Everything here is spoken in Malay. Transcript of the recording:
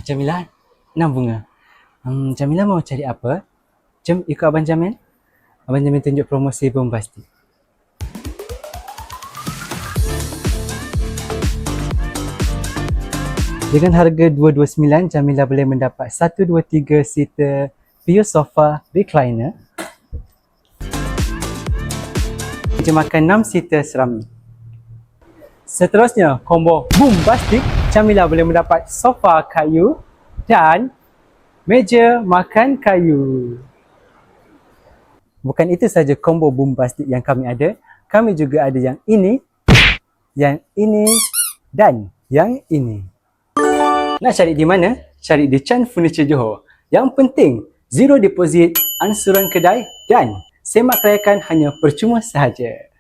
Jamilah, 6 bunga. Jamilah mau cari apa? Jom ikut Abang Jamil. Abang Jamil tunjuk promosi bombastik. Dengan harga RM229, Jamilah boleh mendapat 1, 2, 3 seater Pure Sofa Recliner. Meja makan 6 seater Ceramic. Seterusnya, combo bombastik, Jamilah boleh mendapat sofa kayu dan meja makan kayu. Bukan itu saja combo bombastik yang kami ada. Kami juga ada yang ini dan yang ini. Nak cari di mana? Cari di Chan Furniture Johor. Yang penting, zero deposit, angsuran kedai dan semak kelayakan hanya percuma sahaja.